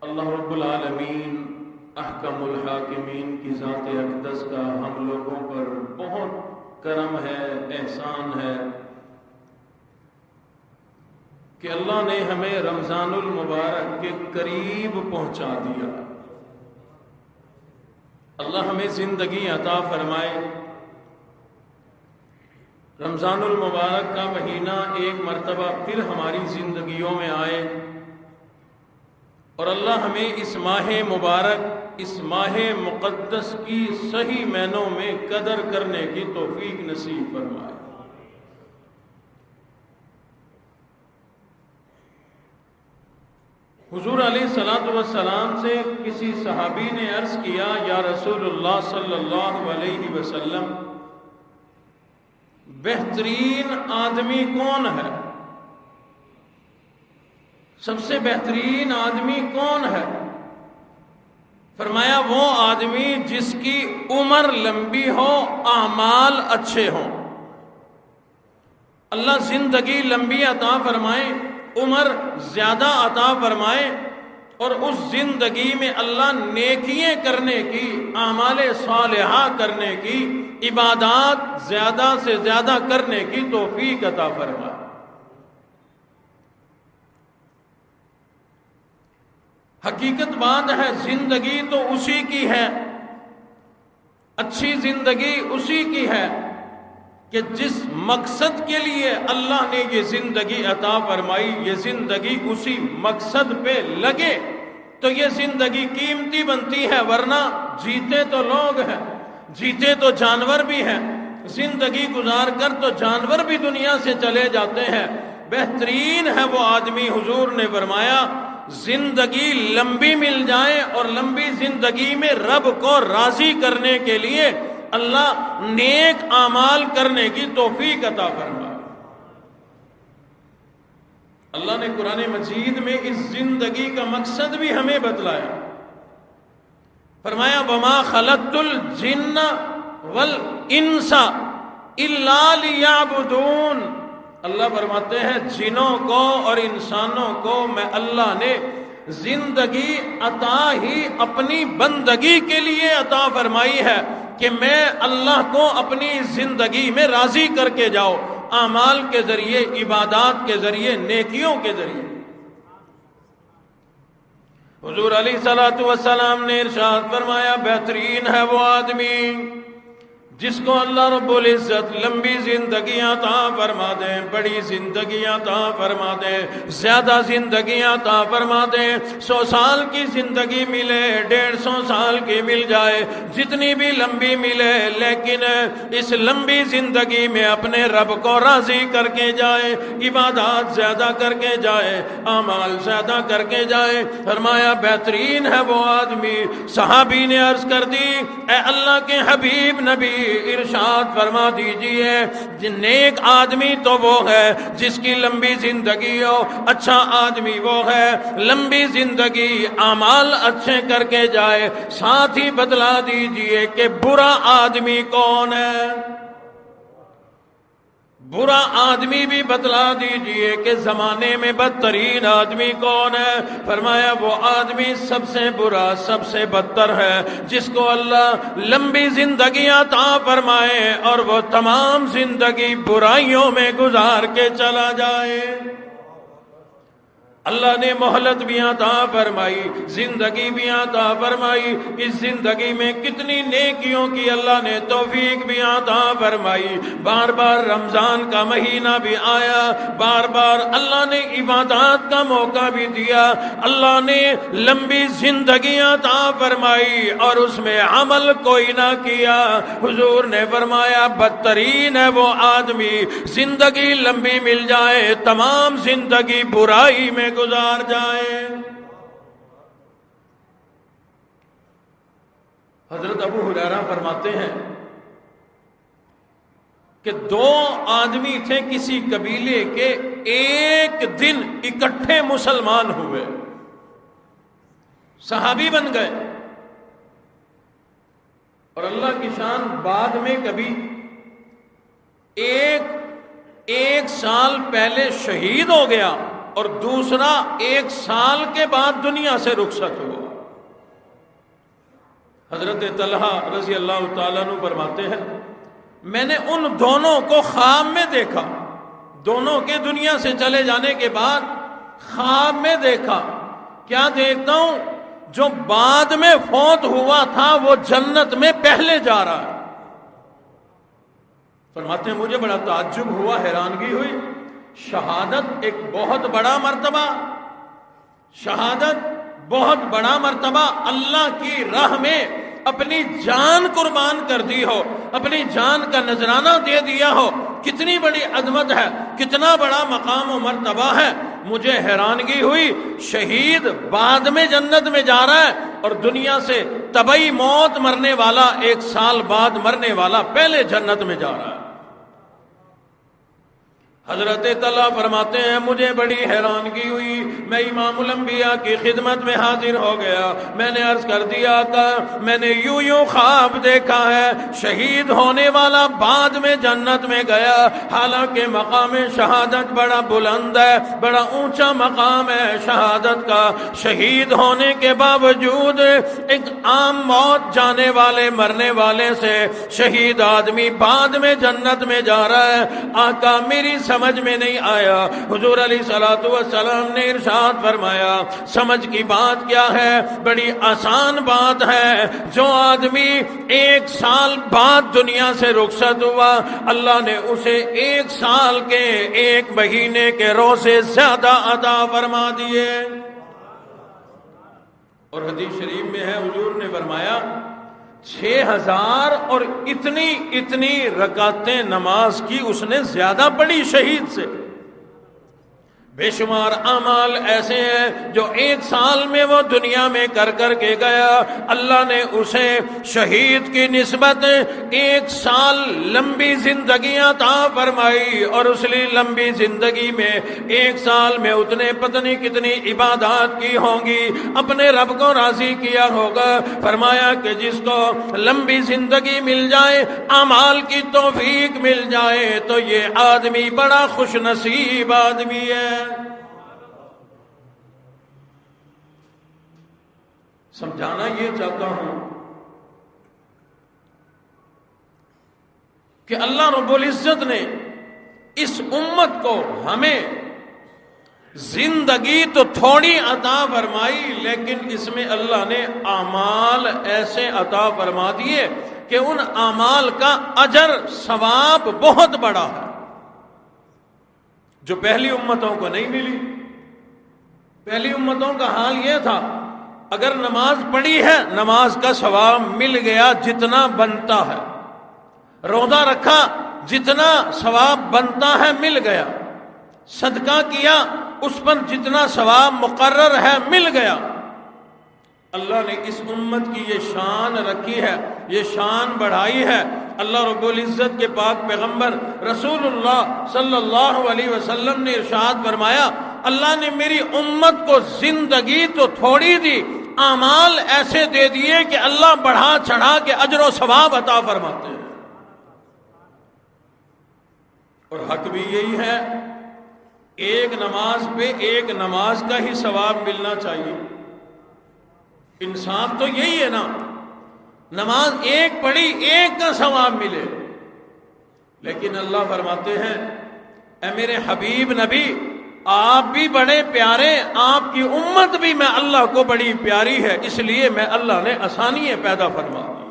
اللہ رب العالمین احکم الحاکمین کی ذات اقدس کا ہم لوگوں پر بہت کرم ہے، احسان ہے کہ اللہ نے ہمیں رمضان المبارک کے قریب پہنچا دیا۔ اللہ ہمیں زندگی عطا فرمائے۔ رمضان المبارک کا مہینہ ایک مرتبہ پھر ہماری زندگیوں میں آئے اور اللہ ہمیں اس ماہ مبارک، اس ماہ مقدس کی صحیح معنوں میں قدر کرنے کی توفیق نصیب فرمائے۔ حضور علیہ الصلوۃ والسلام سے کسی صحابی نے عرض کیا، یا رسول اللہ صلی اللہ علیہ وسلم، بہترین آدمی کون ہے؟ سب سے بہترین آدمی کون ہے؟ فرمایا وہ آدمی جس کی عمر لمبی ہو، اعمال اچھے ہوں۔ اللہ زندگی لمبی عطا فرمائے، عمر زیادہ عطا فرمائے، اور اس زندگی میں اللہ نیکیاں کرنے کی، اعمال صالحہ کرنے کی، عبادات زیادہ سے زیادہ کرنے کی توفیق عطا فرمائے۔ حقیقت بات ہے، زندگی تو اسی کی ہے، اچھی زندگی اسی کی ہے کہ جس مقصد کے لیے اللہ نے یہ زندگی عطا فرمائی، یہ زندگی اسی مقصد پہ لگے تو یہ زندگی قیمتی بنتی ہے، ورنہ جیتے تو لوگ ہیں، جیتے تو جانور بھی ہیں، زندگی گزار کر تو جانور بھی دنیا سے چلے جاتے ہیں۔ بہترین ہے وہ آدمی، حضور نے فرمایا، زندگی لمبی مل جائے اور لمبی زندگی میں رب کو راضی کرنے کے لیے اللہ نیک اعمال کرنے کی توفیق عطا فرمائے۔ اللہ نے قرآن مجید میں اس زندگی کا مقصد بھی ہمیں بتلایا۔ فرمایا وَمَا خَلَقْتُ الْجِنَّ وَالْإِنسَ إِلَّا لِيَعْبُدُونَ۔ اللہ فرماتے ہیں جنوں کو اور انسانوں کو میں اللہ نے زندگی عطا ہی اپنی بندگی کے لیے عطا فرمائی ہے کہ میں اللہ کو اپنی زندگی میں راضی کر کے جاؤ، اعمال کے ذریعے، عبادات کے ذریعے، نیکیوں کے ذریعے۔ حضور علیہ الصلوۃ والسلام نے ارشاد فرمایا، بہترین ہے وہ آدمی جس کو اللہ رب العزت لمبی زندگیاں عطا فرما دے، بڑی زندگیاں عطا فرما دے، زیادہ زندگیاں عطا فرما دے، 100 سال کی زندگی ملے، 150 سال کی مل جائے، جتنی بھی لمبی ملے، لیکن اس لمبی زندگی میں اپنے رب کو راضی کر کے جائے، عبادات زیادہ کر کے جائے، اعمال زیادہ کر کے جائے۔ فرمایا بہترین ہے وہ آدمی۔ صحابی نے عرض کر دی، اے اللہ کے حبیب نبی، ارشاد فرما دیجئے نیک آدمی تو وہ ہے جس کی لمبی زندگی ہو، اچھا آدمی وہ ہے لمبی زندگی اعمال اچھے کر کے جائے۔ ساتھ ہی بتلا دیجئے کہ برا آدمی کون ہے، برا آدمی بھی بتلا دیجئے کہ زمانے میں بدترین آدمی کون ہے۔ فرمایا وہ آدمی سب سے برا، سب سے بدتر ہے جس کو اللہ لمبی زندگیاں عطا فرمائے اور وہ تمام زندگی برائیوں میں گزار کے چلا جائے۔ اللہ نے مہلت بھی عطا فرمائی، زندگی بھی عطا فرمائی، اس زندگی میں کتنی نیکیوں کی اللہ نے توفیق بھی عطا فرمائی۔ بار بار رمضان کا مہینہ بھی آیا، بار بار اللہ نے عبادات کا موقع بھی دیا، اللہ نے لمبی زندگی عطا فرمائی اور اس میں عمل کوئی نہ کیا۔ حضور نے فرمایا بدترین ہے وہ آدمی زندگی لمبی مل جائے، تمام زندگی برائی میں گزار جائے۔ حضرت ابو ہریرہ فرماتے ہیں کہ 2 آدمی تھے کسی قبیلے کے، ایک دن اکٹھے مسلمان ہوئے، صحابی بن گئے، اور اللہ کی شان بعد میں کبھی ایک سال پہلے شہید ہو گیا اور دوسرا 1 سال کے بعد دنیا سے رخصت ہوا۔ حضرت طلحہ رضی اللہ تعالیٰ عنہ فرماتے ہیں میں نے ان دونوں کو خواب میں دیکھا، دونوں کے دنیا سے چلے جانے کے بعد خواب میں دیکھا۔ کیا دیکھتا ہوں؟ جو بعد میں فوت ہوا تھا وہ جنت میں پہلے جا رہا ہے۔ فرماتے ہیں مجھے بڑا تعجب ہوا، حیرانگی ہوئی۔ شہادت ایک بہت بڑا مرتبہ، شہادت بہت بڑا مرتبہ، اللہ کی راہ میں اپنی جان قربان کر دی ہو، اپنی جان کا نذرانہ دے دیا ہو، کتنی بڑی عظمت ہے، کتنا بڑا مقام و مرتبہ ہے۔ مجھے حیرانگی ہوئی، شہید بعد میں جنت میں جا رہا ہے اور دنیا سے طبعی موت مرنے والا 1 سال بعد مرنے والا پہلے جنت میں جا رہا ہے۔ حضرت طلحہ فرماتے ہیں مجھے بڑی حیرانگی ہوئی، میں امام الانبیاء کی خدمت میں حاضر ہو گیا۔ میں نے عرض کر دیا کہ میں نے یوں خواب دیکھا ہے، شہید ہونے والا بعد میں جنت میں گیا، حالانکہ مقام شہادت بڑا بلند ہے، بڑا اونچا مقام ہے شہادت کا۔ شہید ہونے کے باوجود ایک عام موت جانے والے مرنے والے سے شہید آدمی بعد میں جنت میں جا رہا ہے۔ آقا میری سمجھ میں نہیں آیا۔ حضور علیہ الصلوۃ والسلام نے ارشاد فرمایا سمجھ کی بات کیا ہے؟ بڑی آسان بات ہے۔ جو آدمی 1 سال بعد دنیا سے رخصت ہوا، اللہ نے اسے 1 سال کے 1 مہینے کے روزے زیادہ عطا فرما دیے۔ اور حدیث شریف میں ہے حضور نے فرمایا 6000 اور اتنی رکعتیں نماز کی اس نے زیادہ پڑھی شہید سے۔ بے شمار اعمال ایسے ہیں جو 1 سال میں وہ دنیا میں کر کے گیا، اللہ نے اسے شہید کی نسبت 1 سال لمبی زندگی عطا فرمائی، اور اس لیے لمبی زندگی میں 1 سال میں اتنے پتہ نہیں کتنی عبادات کی ہوں گی، اپنے رب کو راضی کیا ہوگا۔ فرمایا کہ جس کو لمبی زندگی مل جائے، اعمال کی توفیق مل جائے، تو یہ آدمی بڑا خوش نصیب آدمی ہے۔ سمجھانا یہ چاہتا ہوں کہ اللہ رب العزت نے اس امت کو ہمیں زندگی تو تھوڑی عطا فرمائی، لیکن اس میں اللہ نے اعمال ایسے عطا فرما دیے کہ ان اعمال کا اجر ثواب بہت بڑا ہے، جو پہلی امتوں کو نہیں ملی۔ پہلی امتوں کا حال یہ تھا اگر نماز پڑھی ہے نماز کا ثواب مل گیا جتنا بنتا ہے، روزہ رکھا جتنا ثواب بنتا ہے مل گیا، صدقہ کیا اس پر جتنا ثواب مقرر ہے مل گیا۔ اللہ نے اس امت کی یہ شان رکھی ہے، یہ شان بڑھائی ہے۔ اللہ رب العزت کے پاک پیغمبر رسول اللہ صلی اللہ علیہ وسلم نے ارشاد فرمایا اللہ نے میری امت کو زندگی تو تھوڑی دی، اعمال ایسے دے دیے کہ اللہ بڑھا چڑھا کے اجر و ثواب عطا فرماتے ہیں۔ اور حق بھی یہی ہے، ایک نماز پہ ایک نماز کا ہی ثواب ملنا چاہیے۔ انصاف تو یہی ہے نا، نماز ایک پڑھی ایک کا ثواب ملے، لیکن اللہ فرماتے ہیں اے میرے حبیب نبی آپ بھی بڑے پیارے، آپ کی امت بھی میں اللہ کو بڑی پیاری ہے، اس لیے میں اللہ نے آسانیاں پیدا فرما دی۔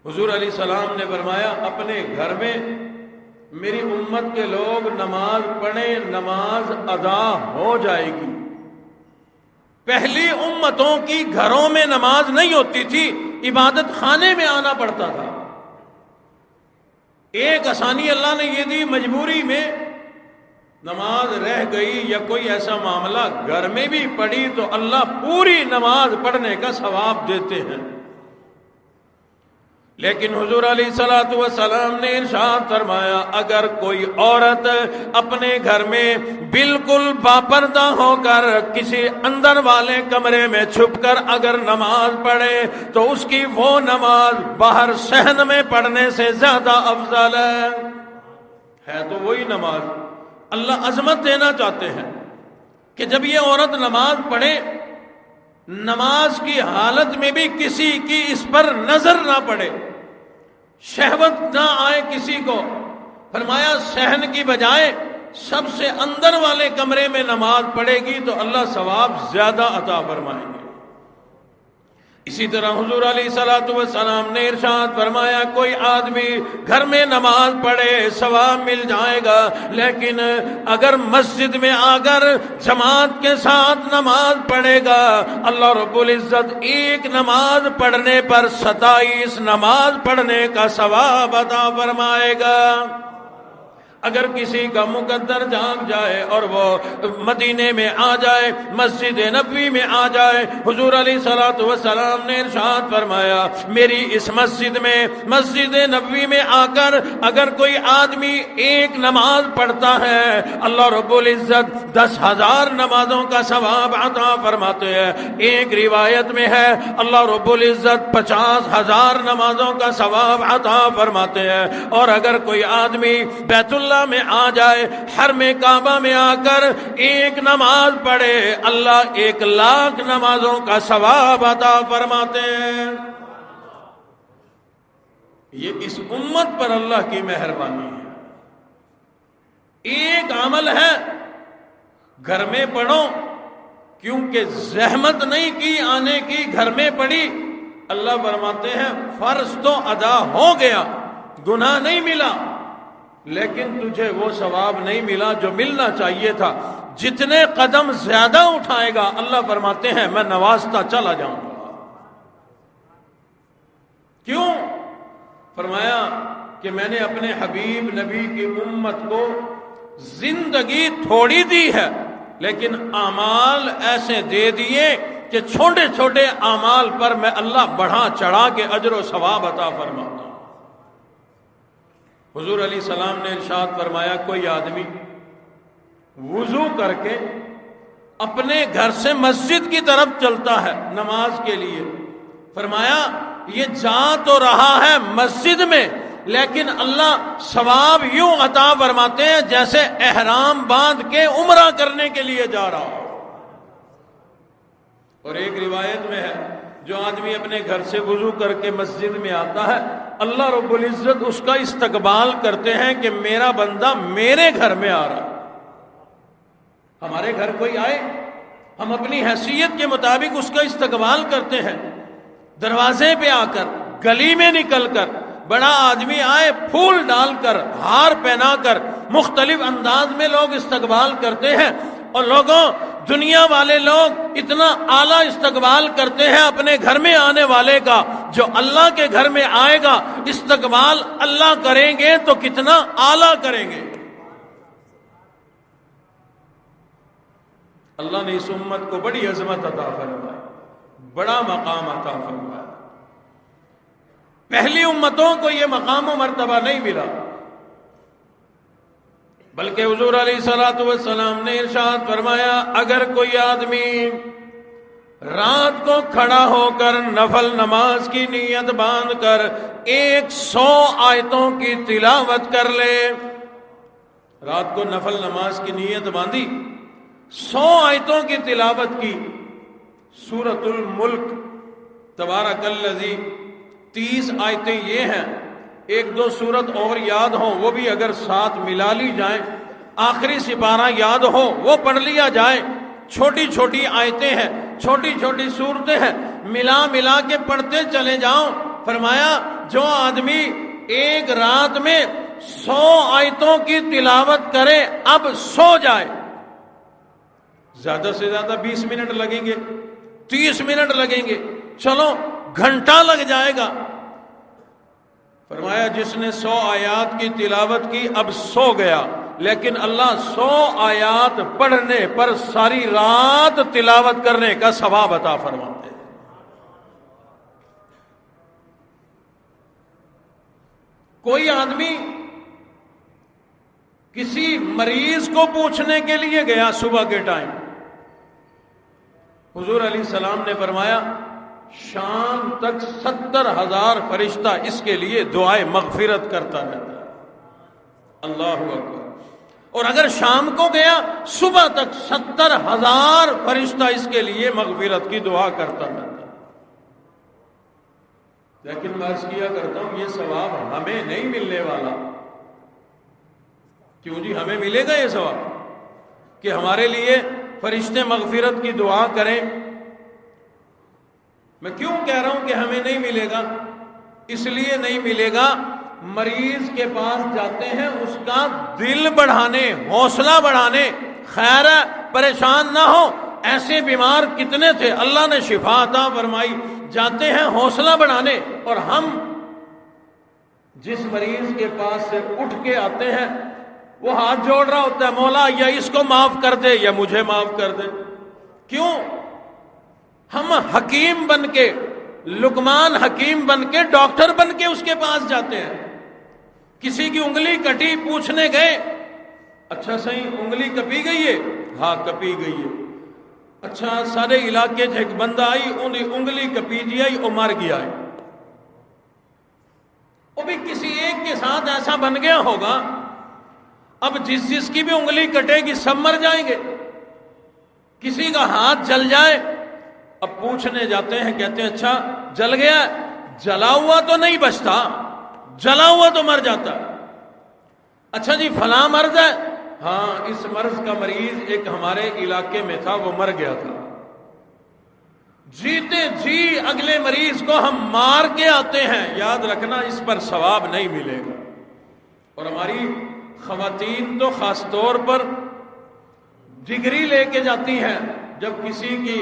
حضور علیہ السلام نے فرمایا اپنے گھر میں میری امت کے لوگ نماز پڑھیں نماز ادا ہو جائے گی۔ پہلی امتوں کی گھروں میں نماز نہیں ہوتی تھی، عبادت خانے میں آنا پڑتا تھا۔ ایک آسانی اللہ نے یہ دی، مجبوری میں نماز رہ گئی یا کوئی ایسا معاملہ گھر میں بھی پڑھی تو اللہ پوری نماز پڑھنے کا ثواب دیتے ہیں۔ لیکن حضور علیہ الصلوۃ والسلام نے ارشاد فرمایا اگر کوئی عورت اپنے گھر میں بالکل باپردہ ہو کر کسی اندر والے کمرے میں چھپ کر اگر نماز پڑھے تو اس کی وہ نماز باہر صحن میں پڑھنے سے زیادہ افضل ہے تو وہی نماز اللہ عظمت دینا چاہتے ہیں کہ جب یہ عورت نماز پڑھے، نماز کی حالت میں بھی کسی کی اس پر نظر نہ پڑے، شہوت نہ آئے کسی کو۔ فرمایا صحن کی بجائے سب سے اندر والے کمرے میں نماز پڑھے گی تو اللہ ثواب زیادہ عطا فرمائیں گے۔ اسی طرح حضور علیہ الصلوۃ والسلام نے ارشاد فرمایا کوئی آدمی گھر میں نماز پڑھے ثواب مل جائے گا، لیکن اگر مسجد میں آ کر جماعت کے ساتھ نماز پڑھے گا، اللہ رب العزت ایک نماز پڑھنے پر 27 نماز پڑھنے کا ثواب عطا فرمائے گا۔ اگر کسی کا مقدر جاگ جائے اور وہ مدینے میں آ جائے، مسجد نبوی میں آ جائے، حضور علیہ الصلوۃ والسلام نے ارشاد فرمایا میری اس مسجد میں، مسجد نبوی میں آ کر اگر کوئی آدمی ایک نماز پڑھتا ہے، اللہ رب العزت 10,000 نمازوں کا ثواب عطا فرماتے ہیں۔ ایک روایت میں ہے اللہ رب العزت 50,000 نمازوں کا ثواب عطا فرماتے ہیں۔ اور اگر کوئی آدمی بیت اللہ میں آ جائے، حرم کعبہ میں آ کر ایک نماز پڑھے، اللہ 1,00,000 نمازوں کا ثواب عطا فرماتے ہیں۔ یہ اس امت پر اللہ کی مہربانی ہے۔ ایک عمل ہے گھر میں پڑھو، کیونکہ زحمت نہیں کی آنے کی، گھر میں پڑھی، اللہ فرماتے ہیں فرض تو ادا ہو گیا، گناہ نہیں ملا، لیکن تجھے وہ ثواب نہیں ملا جو ملنا چاہیے تھا۔ جتنے قدم زیادہ اٹھائے گا اللہ فرماتے ہیں میں نوازتا چلا جاؤں گا۔ کیوں؟ فرمایا کہ میں نے اپنے حبیب نبی کی امت کو زندگی تھوڑی دی ہے، لیکن اعمال ایسے دے دیے کہ چھوٹے چھوٹے اعمال پر میں اللہ بڑھا چڑھا کے اجر و ثواب عطا فرماتا ہوں۔ حضور علیہ السلام نے ارشاد فرمایا کوئی آدمی وضو کر کے اپنے گھر سے مسجد کی طرف چلتا ہے نماز کے لیے، فرمایا یہ جا تو رہا ہے مسجد میں، لیکن اللہ ثواب یوں عطا فرماتے ہیں جیسے احرام باندھ کے عمرہ کرنے کے لیے جا رہا ہو۔ اور ایک روایت میں ہے جو آدمی اپنے گھر سے وضو کر کے مسجد میں آتا ہے، اللہ رب العزت اس کا استقبال کرتے ہیں کہ میرا بندہ میرے گھر میں آ رہا۔ ہمارے گھر کوئی آئے، ہم اپنی حیثیت کے مطابق اس کا استقبال کرتے ہیں، دروازے پہ آ کر، گلی میں نکل کر، بڑا آدمی آئے پھول ڈال کر، ہار پہنا کر، مختلف انداز میں لوگ استقبال کرتے ہیں۔ اور لوگوں، دنیا والے لوگ اتنا اعلیٰ استقبال کرتے ہیں اپنے گھر میں آنے والے کا، جو اللہ کے گھر میں آئے گا استقبال اللہ کریں گے تو کتنا اعلیٰ کریں گے۔ اللہ نے اس امت کو بڑی عظمت عطا فرمائی، بڑا مقام عطا فرمایا۔ پہلی امتوں کو یہ مقام و مرتبہ نہیں ملا، بلکہ حضور علیہ الصلوۃ والسلام نے ارشاد فرمایا اگر کوئی آدمی رات کو کھڑا ہو کر نفل نماز کی نیت باندھ کر 100 آیتوں کی تلاوت کر لے، رات کو نفل نماز کی نیت باندھی، 100 آیتوں کی تلاوت کی، سورۃ الملک تبارک الذی 30 آیتیں یہ ہیں، ایک دو سورت اور یاد ہوں وہ بھی اگر ساتھ ملا لی جائیں، آخری سپارہ یاد ہو وہ پڑھ لیا جائے، چھوٹی چھوٹی آیتیں ہیں، چھوٹی چھوٹی سورتیں ہیں، ملا کے پڑھتے چلے جاؤں۔ فرمایا جو آدمی ایک رات میں 100 آیتوں کی تلاوت کرے، اب سو جائے، زیادہ سے زیادہ 20 منٹ لگیں گے، 30 منٹ لگیں گے، چلو گھنٹہ لگ جائے گا۔ فرمایا جس نے 100 آیات کی تلاوت کی اب سو گیا، لیکن اللہ 100 آیات پڑھنے پر ساری رات تلاوت کرنے کا ثواب عطا فرماتے ہیں۔ کوئی آدمی کسی مریض کو پوچھنے کے لیے گیا صبح کے ٹائم، حضور علیہ السلام نے فرمایا شام تک 70,000 فرشتہ اس کے لیے دعائے مغفرت کرتا رہتا ہے۔ اللہ اکبر۔ اور اگر شام کو گیا صبح تک 70,000 فرشتہ اس کے لیے مغفرت کی دعا کرتا رہتا. لیکن میں عرض کیا کرتا ہوں یہ ثواب ہمیں نہیں ملنے والا. کیوں جی ہمیں ملے گا یہ ثواب کہ ہمارے لیے فرشتے مغفرت کی دعا کریں؟ میں کیوں کہہ رہا ہوں کہ ہمیں نہیں ملے گا؟ اس لیے نہیں ملے گا، مریض کے پاس جاتے ہیں اس کا دل بڑھانے، حوصلہ بڑھانے. خیر ہے پریشان نہ ہو، ایسے بیمار کتنے تھے، اللہ نے شفا عطا فرمائی. جاتے ہیں حوصلہ بڑھانے. اور ہم جس مریض کے پاس سے اٹھ کے آتے ہیں وہ ہاتھ جوڑ رہا ہوتا ہے، مولا یا اس کو معاف کر دے یا مجھے معاف کر دے. کیوں؟ ہم حکیم بن کے، لقمان حکیم بن کے، ڈاکٹر بن کے اس کے پاس جاتے ہیں. کسی کی انگلی کٹی، پوچھنے گئے، اچھا صحیح انگلی کپی گئی ہے؟ ہاں کپی گئی ہے. اچھا سارے علاقے سے ایک بندہ آئی، انگلی کپی دیا وہ مر گیا ہے. وہ بھی کسی ایک کے ساتھ ایسا بن گیا ہوگا، اب جس کی بھی انگلی کٹے گی سب مر جائیں گے. کسی کا ہاتھ جل جائے، اب پوچھنے جاتے ہیں، کہتے ہیں اچھا جل گیا؟ جلا ہوا تو نہیں بچتا، جلا ہوا تو مر جاتا. اچھا جی فلاں مرض ہے؟ ہاں اس مرض کا مریض ایک ہمارے علاقے میں تھا، وہ مر گیا تھا. جیتے جی اگلے مریض کو ہم مار کے آتے ہیں. یاد رکھنا اس پر ثواب نہیں ملے گا. اور ہماری خواتین تو خاص طور پر ڈگری لے کے جاتی ہیں، جب کسی کی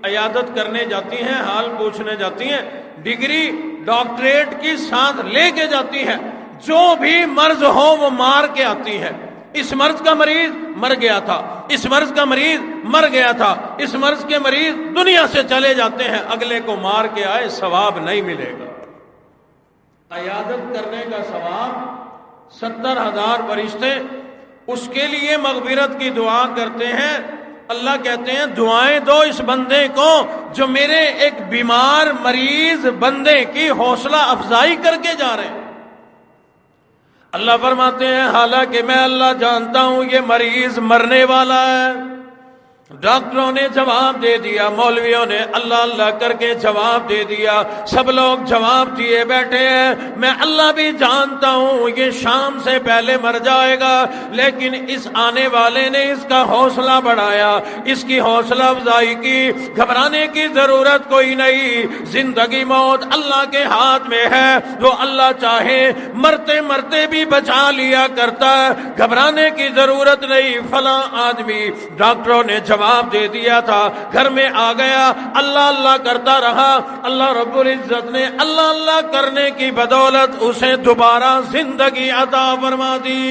عیادت کرنے جاتی ہیں، حال پوچھنے جاتی ہیں، ڈگری ڈاکٹریٹ کی ساتھ لے کے جاتی ہیں. جو بھی مرض ہو وہ مار کے آتی ہے. اس مرض کا مریض مر گیا تھا، اس مرض کا مریض مر گیا تھا، اس مرض کے مریض دنیا سے چلے جاتے ہیں. اگلے کو مار کے آئے، ثواب نہیں ملے گا. عیادت کرنے کا ثواب 70,000 فرشتے اس کے لیے مغفرت کی دعا کرتے ہیں. اللہ کہتے ہیں دعائیں دو اس بندے کو جو میرے ایک بیمار مریض بندے کی حوصلہ افزائی کر کے جا رہے ہیں. اللہ فرماتے ہیں حالانکہ میں اللہ جانتا ہوں یہ مریض مرنے والا ہے. ڈاکٹروں نے جواب دے دیا، مولویوں نے اللہ اللہ کر کے جواب دے دیا، سب لوگ جواب دیے بیٹھے ہیں. میں اللہ بھی جانتا ہوں یہ شام سے پہلے مر جائے گا، لیکن اس آنے والے نے اس کا حوصلہ بڑھایا، اس کی حوصلہ افزائی کی. گھبرانے کی ضرورت کوئی نہیں، زندگی موت اللہ کے ہاتھ میں ہے. جو اللہ چاہے مرتے مرتے بھی بچا لیا کرتا ہے. گھبرانے کی ضرورت نہیں. فلاں آدمی ڈاکٹروں نے جواب دے دیا تھا، گھر میں آ گیا، اللہ اللہ کرتا رہا. اللہ رب العزت نے اللہ اللہ کرنے کی بدولت اسے دوبارہ زندگی عطا فرما دی.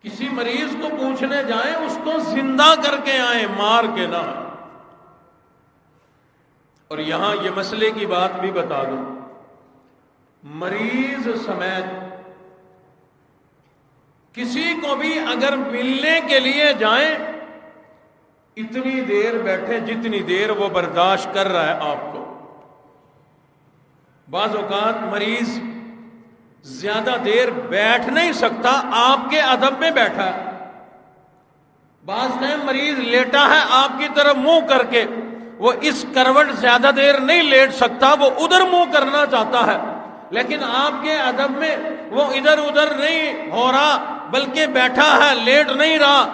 کسی مریض کو پوچھنے جائیں اس کو زندہ کر کے آئیں، مار کے نہ. اور یہاں یہ مسئلے کی بات بھی بتا دوں، مریض سمیت کسی کو بھی اگر ملنے کے لیے جائیں اتنی دیر بیٹھے جتنی دیر وہ برداشت کر رہا ہے آپ کو. بعض اوقات مریض زیادہ دیر بیٹھ نہیں سکتا، آپ کے ادب میں بیٹھا ہے. بعض ٹائم مریض لیٹا ہے آپ کی طرف منہ کر کے، وہ اس کروٹ زیادہ دیر نہیں لیٹ سکتا، وہ ادھر منہ کرنا چاہتا ہے، لیکن آپ کے ادب میں وہ ادھر ادھر نہیں ہو رہا بلکہ بیٹھا ہے، لیٹ نہیں رہا.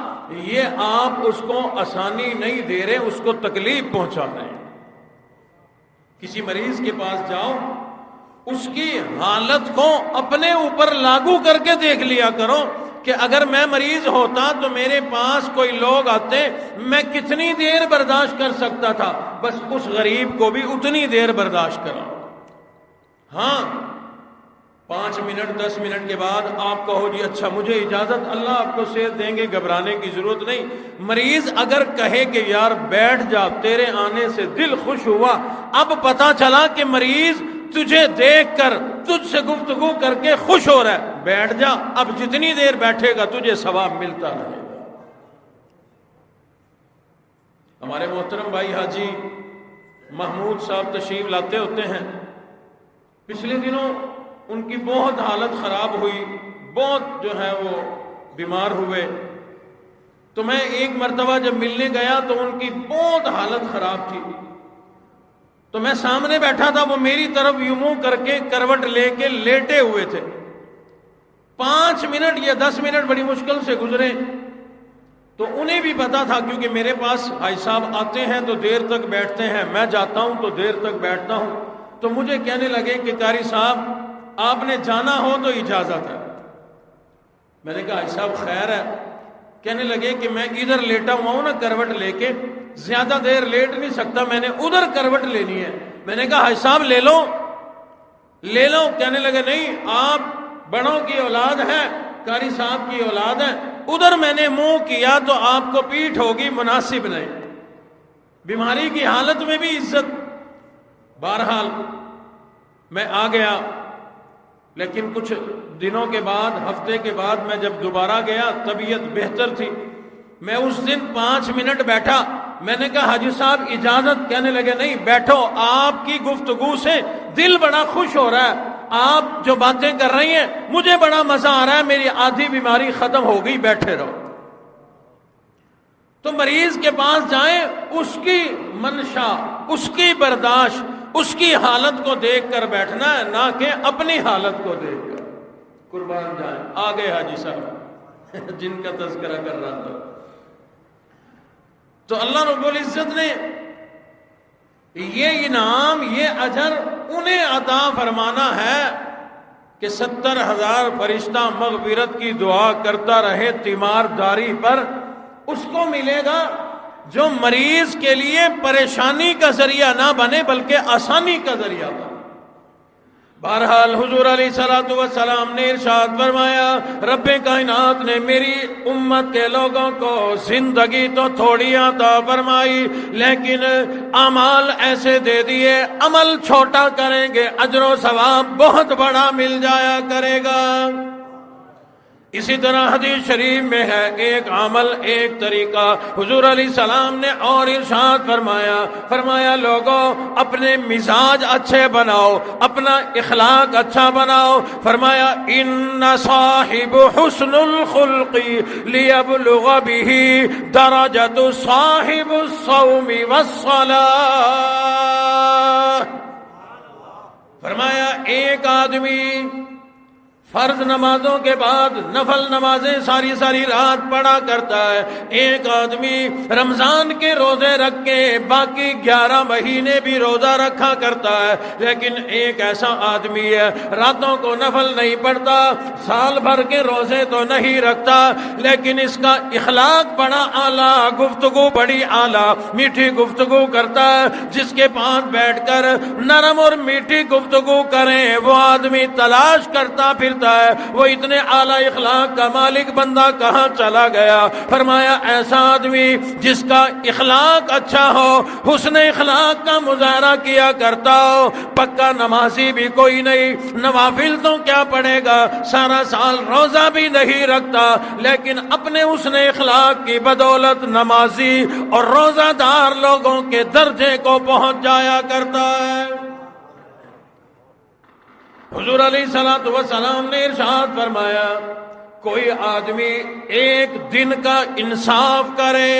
یہ آپ اس کو آسانی نہیں دے رہے، اس کو تکلیف پہنچا رہے ہیں. کسی مریض کے پاس جاؤ، اس کی حالت کو اپنے اوپر لاگو کر کے دیکھ لیا کرو کہ اگر میں مریض ہوتا تو میرے پاس کوئی لوگ آتے، میں کتنی دیر برداشت کر سکتا تھا. بس اس غریب کو بھی اتنی دیر برداشت کرا. ہاں 5 منٹ 10 منٹ کے بعد آپ کہو جی اچھا مجھے اجازت، اللہ آپ کو صحت دیں گے، گھبرانے کی ضرورت نہیں۔ مریض اگر کہے کہ یار بیٹھ جا، تیرے آنے سے دل خوش ہوا، اب پتا چلا کہ مریض تجھے دیکھ کر تجھ سے گفتگو کر کے خوش ہو رہا ہے، بیٹھ جا، اب جتنی دیر بیٹھے گا تجھے ثواب ملتا رہے گا۔ ہمارے محترم بھائی حاجی محمود صاحب تشریف لاتے ہوتے ہیں، پچھلے دنوں ان کی بہت حالت خراب ہوئی، بہت جو ہے وہ بیمار ہوئے، تو میں ایک مرتبہ جب ملنے گیا تو ان کی بہت حالت خراب تھی، تو میں سامنے بیٹھا تھا، وہ میری طرف یوں منہ کر کے کروٹ لے کے لیٹے ہوئے تھے۔ 5 منٹ یا 10 منٹ بڑی مشکل سے گزرے، تو انہیں بھی پتا تھا، کیونکہ میرے پاس بھائی صاحب آتے ہیں تو دیر تک بیٹھتے ہیں، میں جاتا ہوں تو دیر تک بیٹھتا ہوں، تو مجھے کہنے لگے کہ قاری صاحب آپ نے جانا ہو تو اجازت ہے۔ میں نے کہا بھائی صاحب خیر ہے؟ کہنے لگے کہ میں ادھر لیٹا ہوا ہوں نا کروٹ لے کے، زیادہ دیر لیٹ نہیں سکتا، میں نے ادھر کروٹ لینی ہے۔ میں نے کہا بھائی صاحب لے لو لے لو۔ کہنے لگے نہیں، آپ بڑوں کی اولاد ہے، قاری صاحب کی اولاد ہے، ادھر میں نے منہ کیا تو آپ کو پیٹھ ہوگی، مناسب نہیں۔ بیماری کی حالت میں بھی عزت۔ بہرحال میں آ گیا، لیکن کچھ دنوں کے بعد، ہفتے کے بعد میں جب دوبارہ گیا طبیعت بہتر تھی۔ میں اس دن 5 منٹ بیٹھا، میں نے کہا حاجی صاحب اجازت؟ کہنے لگے نہیں بیٹھو، آپ کی گفتگو سے دل بڑا خوش ہو رہا ہے، آپ جو باتیں کر رہی ہیں مجھے بڑا مزہ آ رہا ہے، میری آدھی بیماری ختم ہو گئی، بیٹھے رہو۔ تو مریض کے پاس جائیں، اس کی منشا، اس کی برداشت، اس کی حالت کو دیکھ کر بیٹھنا ہے، نہ کہ اپنی حالت کو دیکھ کر۔ قربان جائیں، آگے حاجی صاحب جن کا تذکرہ کر رہا تھا۔ تو اللہ رب العزت نے یہ انعام، یہ اجر انہیں عطا فرمانا ہے کہ 70,000 فرشتہ مغفرت کی دعا کرتا رہے تیمار داری پر، اس کو ملے گا جو مریض کے لیے پریشانی کا ذریعہ نہ بنے بلکہ آسانی کا ذریعہ بنے۔ بہرحال حضور علیہ الصلوۃ والسلام نے ارشاد فرمایا، رب کائنات نے میری امت کے لوگوں کو زندگی تو تھوڑی عطا فرمائی، لیکن اعمال ایسے دے دیے، عمل چھوٹا کریں گے اجر و ثواب بہت بڑا مل جایا کرے گا۔ اسی طرح حدیث شریف میں ہے، ایک عمل ایک طریقہ۔ حضور علیہ السلام نے اور ارشاد فرمایا لوگوں اپنے مزاج اچھے بناؤ، اپنا اخلاق اچھا بناؤ۔ فرمایا ان صاحب حسن الخلق لیبلغ به درجۃ صاحب الصوم والصلاۃ۔ فرمایا ایک آدمی فرض نمازوں کے بعد نفل نمازیں ساری رات پڑھا کرتا ہے، ایک آدمی رمضان کے روزے رکھ کے باقی 11 مہینے بھی روزہ رکھا کرتا ہے، لیکن ایک ایسا آدمی ہے راتوں کو نفل نہیں پڑھتا، سال بھر کے روزے تو نہیں رکھتا، لیکن اس کا اخلاق بڑا اعلیٰ، گفتگو بڑی اعلیٰ، میٹھی گفتگو کرتا ہے۔ جس کے پاس بیٹھ کر نرم اور میٹھی گفتگو کریں وہ آدمی تلاش کرتا پھر وہ اتنے اعلیٰ اخلاق کا مالک بندہ کہاں چلا گیا۔ فرمایا ایسا آدمی جس کا اخلاق اچھا ہو، حسن اخلاق کا مظاہرہ کیا کرتا ہو، پکا نمازی بھی کوئی نہیں، نوافل تو کیا پڑھے گا، سارا سال روزہ بھی نہیں رکھتا، لیکن اپنے حسن اخلاق کی بدولت نمازی اور روزہ دار لوگوں کے درجے کو پہنچ جایا کرتا ہے۔ حضور علیہ الصلوۃ والسلام نے ارشاد فرمایا کوئی آدمی ایک دن کا انصاف کرے،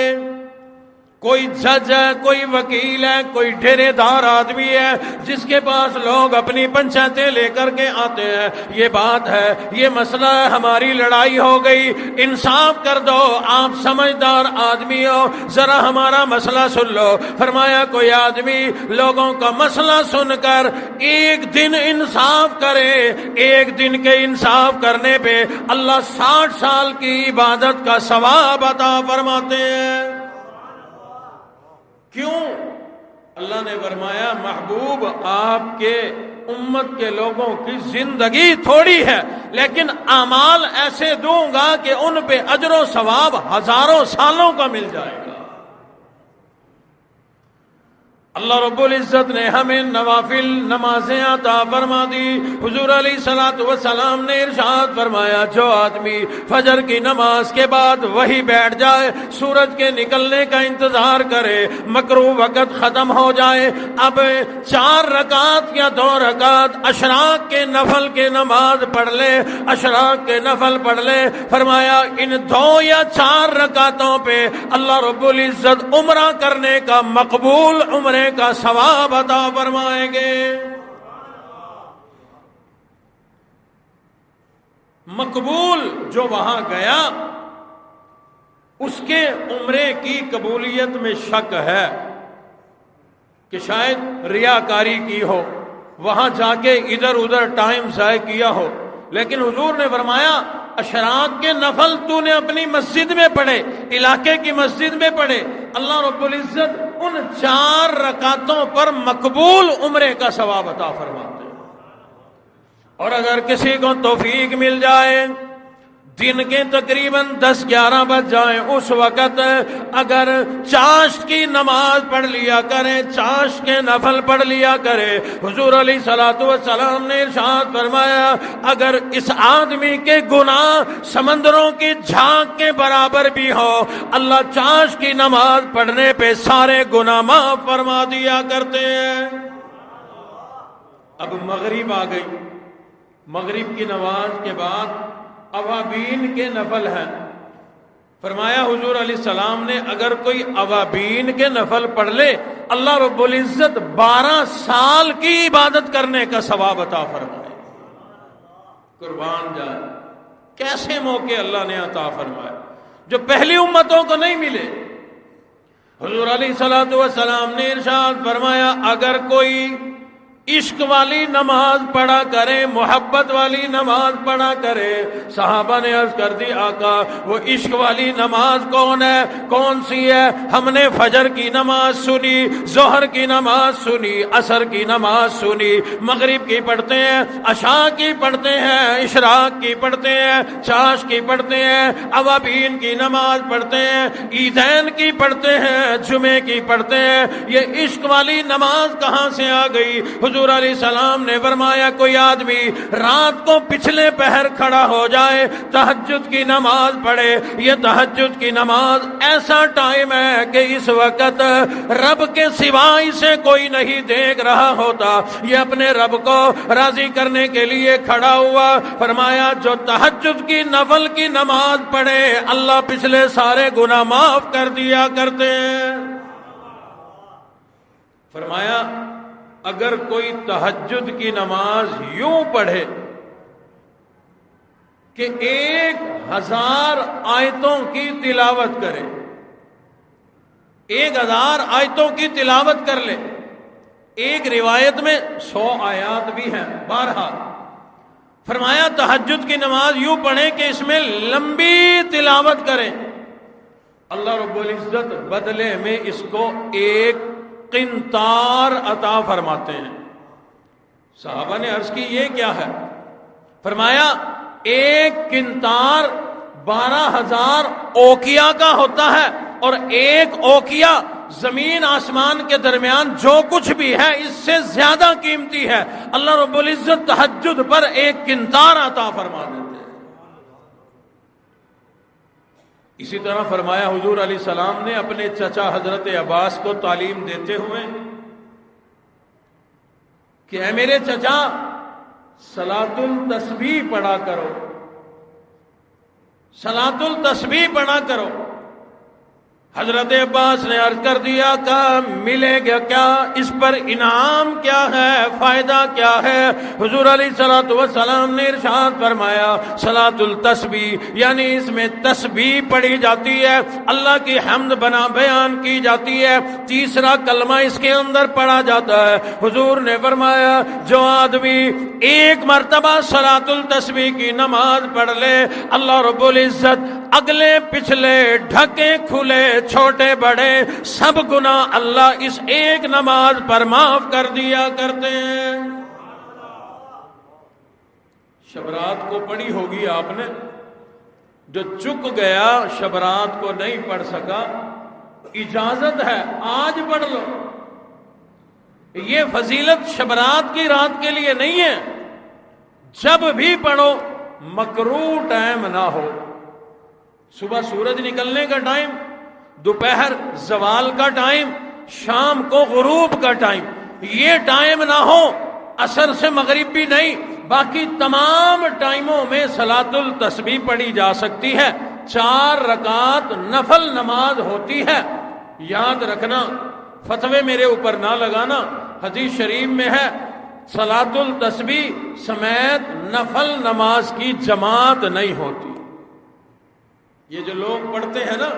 کوئی جج ہے، کوئی وکیل ہے، کوئی ڈھیرے دار آدمی ہے جس کے پاس لوگ اپنی پنچایتیں لے کر کے آتے ہیں، یہ بات ہے، یہ مسئلہ ہے، ہماری لڑائی ہو گئی، انصاف کر دو، آپ سمجھدار آدمی ہو، ذرا ہمارا مسئلہ سن لو۔ فرمایا کوئی آدمی لوگوں کا مسئلہ سن کر ایک دن انصاف کرے، ایک دن کے انصاف کرنے پہ اللہ 60 سال کی عبادت کا ثواب عطا فرماتے ہیں۔ کیوں؟ اللہ نے فرمایا محبوب آپ کے امت کے لوگوں کی زندگی تھوڑی ہے، لیکن اعمال ایسے دوں گا کہ ان پہ اجر و ثواب ہزاروں سالوں کا مل جائے گا۔ اللہ رب العزت نے ہمیں نوافل نمازیں عطا فرما دی۔ حضور علیہ الصلوۃ والسلام نے ارشاد فرمایا، جو آدمی فجر کی نماز کے بعد وہی بیٹھ جائے، سورج کے نکلنے کا انتظار کرے، مکروہ وقت ختم ہو جائے، اب 4 رکعت یا 2 رکعت اشراق کے نفل کے نماز پڑھ لے، اشراق کے نفل پڑھ لے، فرمایا ان 2 یا 4 رکعتوں پہ اللہ رب العزت عمرہ کرنے کا مقبول عمرے کا ثواب عطا فرمائیں گے۔ مقبول جو وہاں گیا اس کے عمرے کی قبولیت میں شک ہے کہ شاید ریاکاری کی ہو، وہاں جا کے ادھر ادھر ٹائم ضائع کیا ہو، لیکن حضور نے فرمایا اشراق کے نفل تو نے اپنی مسجد میں پڑھے، علاقے کی مسجد میں پڑھے، اللہ رب العزت ان 4 رکعتوں پر مقبول عمرے کا ثواب عطا فرماتے ہیں۔ اور اگر کسی کو توفیق مل جائے، دن کے تقریباً 10-11 بج جائیں، اس وقت اگر چاشت کی نماز پڑھ لیا کرے، چاشت کے نفل پڑھ لیا کرے، حضور علیہ الصلوۃ والسلام نے ارشاد فرمایا اگر اس آدمی کے گناہ سمندروں کی جھاگ کے برابر بھی ہو، اللہ چاشت کی نماز پڑھنے پہ سارے گناہ معاف فرما دیا کرتے ہیں۔ اب مغرب آ گئی، مغرب کی نماز کے بعد اوابین کے نفل ہیں۔ فرمایا حضور علیہ السلام نے اگر کوئی اوابین کے نفل پڑھ لے، اللہ رب العزت 12 سال کی عبادت کرنے کا ثواب عطا فرمائے۔ قربان جائے، کیسے موقع اللہ نے عطا فرمائے جو پہلی امتوں کو نہیں ملے۔ حضور علیہ الصلوۃ والسلام نے ارشاد فرمایا اگر کوئی عشق والی نماز پڑھا کرے، محبت والی نماز پڑھا کرے، صحابہ نے عرض کر دی آقا وہ عشق والی نماز کون ہے؟ کون سی ہے؟ ہم نے فجر کی نماز سنی، ظہر کی نماز سنی، عصر کی نماز سنی، مغرب کی پڑھتے ہیں، عشاء کی پڑھتے ہیں، اشراق کی پڑھتے ہیں، چاش کی پڑھتے ہیں، اوابین کی نماز پڑھتے ہیں، عیدین کی پڑھتے ہیں، جمعے کی پڑھتے ہیں، یہ عشق والی نماز کہاں سے آ گئی؟ حضور علیہ السلام نے فرمایا کوئی آدمی رات کو پچھلے پہر کھڑا ہو جائے، تہجد کی نماز پڑھے، یہ تہجد کی نماز ایسا ٹائم ہے کہ اس وقت رب کے سوا اسے کوئی نہیں دیکھ رہا ہوتا، یہ اپنے رب کو راضی کرنے کے لیے کھڑا ہوا۔ فرمایا جو تہجد کی نفل کی نماز پڑھے اللہ پچھلے سارے گناہ معاف کر دیا کرتے ہیں۔ فرمایا اگر کوئی تہجد کی نماز یوں پڑھے کہ 1000 آیتوں کی تلاوت کرے، 1000 آیتوں کی تلاوت کر لے، ایک روایت میں 100 آیات بھی ہیں، بہرحال فرمایا تہجد کی نماز یوں پڑھے کہ اس میں لمبی تلاوت کرے، اللہ رب العزت بدلے میں اس کو ایک قنطار عطا فرماتے ہیں۔ صحابہ نے عرض کی یہ کیا ہے؟ فرمایا ایک قنطار 12,000 اوقیہ کا ہوتا ہے، اور ایک اوقیہ زمین آسمان کے درمیان جو کچھ بھی ہے اس سے زیادہ قیمتی ہے۔ اللہ رب العزت تہجد پر ایک قنطار عطا فرما دیتے ہیں۔ اسی طرح فرمایا حضور علیہ السلام نے اپنے چچا حضرت عباس کو تعلیم دیتے ہوئے کہ اے میرے چچا صلاۃ التسبیح پڑھا کرو، صلاۃ التسبیح پڑھا کرو۔ حضرت عباس نے عرض کر دیا کہ ملے گا کیا، اس پر انعام کیا ہے، فائدہ کیا ہے؟ حضور علیہ الصلوۃ والسلام نے ارشاد فرمایا صلاۃ التسبیح یعنی اس میں تسبیح پڑھی جاتی ہے، اللہ کی حمد بیان کی جاتی ہے، تیسرا کلمہ اس کے اندر پڑھا جاتا ہے۔ حضور نے فرمایا جو آدمی ایک مرتبہ صلاۃ التسبیح کی نماز پڑھ لے، اللہ رب العزت اگلے پچھلے ڈھکے کھلے چھوٹے بڑے سب گناہ اللہ اس ایک نماز پر معاف کر دیا کرتے ہیں۔ شب رات کو پڑھی ہوگی آپ نے، جو چک گیا شب رات کو نہیں پڑھ سکا، اجازت ہے آج پڑھ لو۔ یہ فضیلت شب رات کی رات کے لیے نہیں ہے، جب بھی پڑھو، مکروہ ٹائم نہ ہو۔ صبح سورج نکلنے کا ٹائم، دوپہر زوال کا ٹائم، شام کو غروب کا ٹائم، یہ ٹائم نہ ہو۔ عصر سے مغرب بھی نہیں، باقی تمام ٹائموں میں صلاۃ التسبیح پڑھی جا سکتی ہے۔ 4 رکعت نفل نماز ہوتی ہے۔ یاد رکھنا، فتوے میرے اوپر نہ لگانا، حدیث شریف میں ہے صلاۃ التسبیح سمیت نفل نماز کی جماعت نہیں ہوتی۔ یہ جو لوگ پڑھتے ہیں نا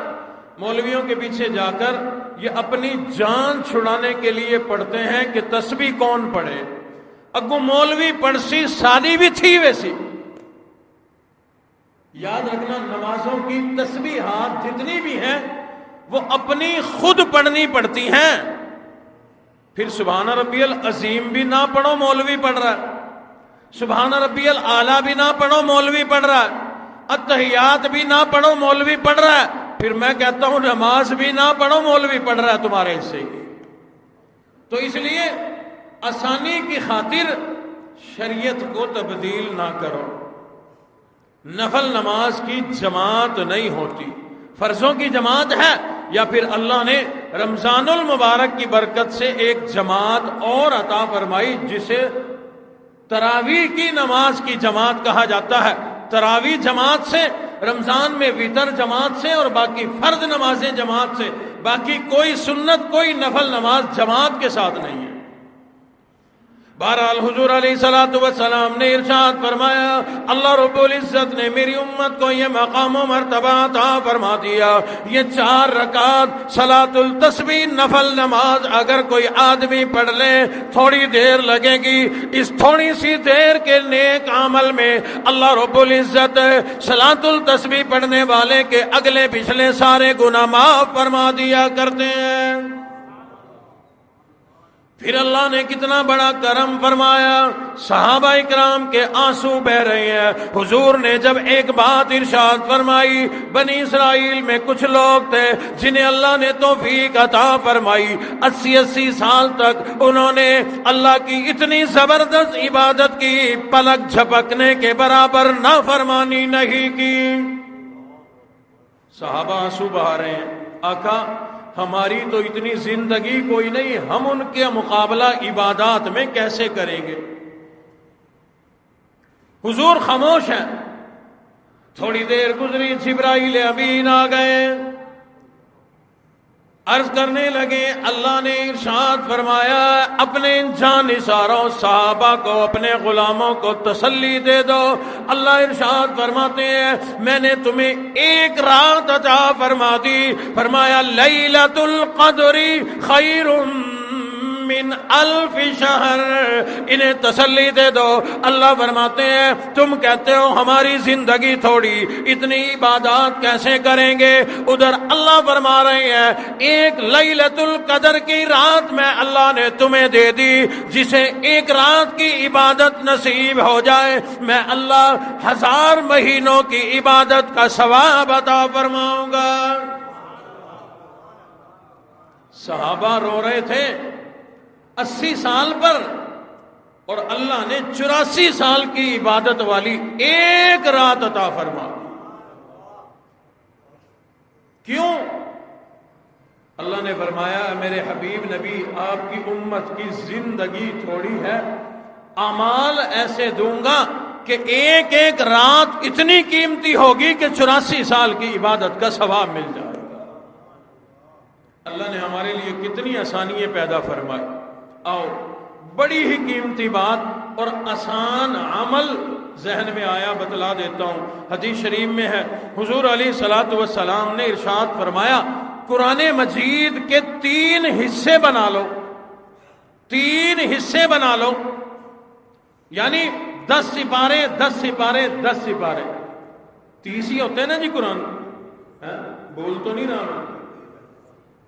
مولویوں کے پیچھے جا کر، یہ اپنی جان چھڑانے کے لیے پڑھتے ہیں کہ تسبیح کون پڑھے۔ اگو مولوی پڑھسی سادی بھی تھی ویسی۔ یاد رکھنا، نمازوں کی تسبیحات جتنی بھی ہیں وہ اپنی خود پڑھنی پڑتی ہیں۔ پھر سبحان ربی العظیم بھی نہ پڑھو، مولوی پڑھ رہا ہے۔ سبحان ربی الاعلیٰ بھی نہ پڑھو، مولوی پڑھ رہا ہے۔ التحیات بھی نہ پڑھو، مولوی پڑھ رہا ہے۔ پھر میں کہتا ہوں نماز بھی نہ پڑھو، مولوی پڑھ رہا ہے تمہارے حصے کی۔ تو اس لیے آسانی کی خاطر شریعت کو تبدیل نہ کرو۔ نفل نماز کی جماعت نہیں ہوتی، فرضوں کی جماعت ہے، یا پھر اللہ نے رمضان المبارک کی برکت سے ایک جماعت اور عطا فرمائی جسے تراویح کی نماز کی جماعت کہا جاتا ہے۔ تراویح جماعت سے، رمضان میں وتر جماعت سے، اور باقی فرض نمازیں جماعت سے، باقی کوئی سنت کوئی نفل نماز جماعت کے ساتھ نہیں ہے۔ بہرحال حضور علیہ الصلوۃ والسلام نے ارشاد فرمایا، اللہ رب العزت نے میری امت کو یہ مقام و مرتبہ عطا فرما دیا، یہ 4 رکعت صلاۃ التسبیح نفل نماز اگر کوئی آدمی پڑھ لے، تھوڑی دیر لگے گی، اس تھوڑی سی دیر کے نیک عمل میں اللہ رب العزت صلاۃ التسبیح پڑھنے والے کے اگلے پچھلے سارے گناہ معاف فرما دیا کرتے ہیں۔ پھر اللہ نے کتنا بڑا کرم فرمایا، صحابہ اکرام کے آنسو بہ رہے ہیں۔ حضور نے جب ایک بات ارشاد فرمائی، بنی اسرائیل میں کچھ لوگ تھے جنہیں اللہ نے توفیق عطا فرمائی، 80 سال تک انہوں نے اللہ کی اتنی زبردست عبادت کی، پلک جھپکنے کے برابر نافرمانی نہیں کی۔ صحابہ آنسو بہا رہے ہیں، آقا ہماری تو اتنی زندگی کوئی نہیں، ہم ان کے مقابلہ عبادات میں کیسے کریں گے؟ حضور خاموش ہیں۔ تھوڑی دیر گزری، جبرائیل امین آ گئے، عرض کرنے لگے، اللہ نے ارشاد فرمایا اپنے جانثاروں صحابہ کو، اپنے غلاموں کو تسلی دے دو۔ اللہ ارشاد فرماتے ہیں میں نے تمہیں ایک رات عطا فرما دی، فرمایا لیلۃ القدر خیر من 1000 شہر، انہیں تسلی دے دو۔ اللہ فرماتے ہیں تم کہتے ہو ہماری زندگی تھوڑی، اتنی عبادات کیسے کریں گے؟ ادھر اللہ فرما رہے ہیں ایک لیلۃ القدر کی رات میں اللہ نے تمہیں دے دی، جسے ایک رات کی عبادت نصیب ہو جائے میں اللہ 1000 مہینوں کی عبادت کا ثواب عطا فرماؤں گا۔ صحابہ رو رہے تھے 80 سال پر، اور اللہ نے 84 سال کی عبادت والی ایک رات عطا فرما۔ کیوں؟ اللہ نے فرمایا میرے حبیب نبی آپ کی امت کی زندگی تھوڑی ہے، اعمال ایسے دوں گا کہ ایک ایک رات اتنی قیمتی ہوگی کہ 84 سال کی عبادت کا ثواب مل جائے گا۔ اللہ نے ہمارے لیے کتنی آسانیاں پیدا فرمائی۔ آؤ بڑی ہی قیمتی بات اور آسان عمل ذہن میں آیا، بتلا دیتا ہوں۔ حدیث شریف میں ہے حضور علیہ الصلوۃ والسلام نے ارشاد فرمایا قرآن مجید کے 3 حصے بنا لو، 3 حصے بنا لو، یعنی 10 سپارے 10 سپارے 10 سپارے، 30 ہی ہوتے ہیں نا جی قرآن، بول تو نہیں رہا میں،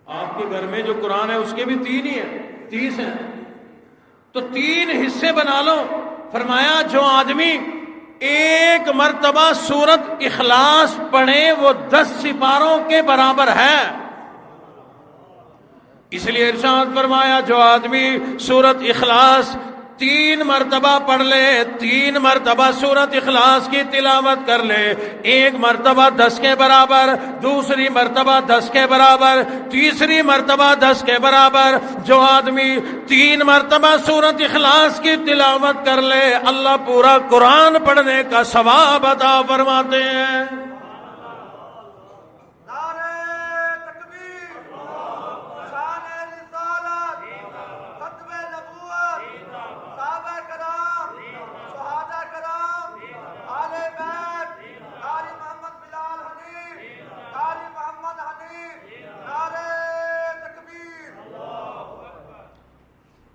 آپ کے گھر میں جو قرآن ہے اس کے بھی 3 ہی ہیں، 30 ہیں، تو 3 حصے بنا لو۔ فرمایا جو آدمی ایک مرتبہ سورت اخلاص پڑھے وہ 10 سپاروں کے برابر ہے. اس لیے ارشاد فرمایا جو آدمی سورت اخلاص 3 مرتبہ پڑھ لے، 3 مرتبہ سورت اخلاص کی تلاوت کر لے، ایک مرتبہ 10 کے برابر، دوسری مرتبہ 10 کے برابر، تیسری مرتبہ 10 کے برابر. جو آدمی 3 مرتبہ سورت اخلاص کی تلاوت کر لے، اللہ پورا قرآن پڑھنے کا ثواب عطا فرماتے ہیں.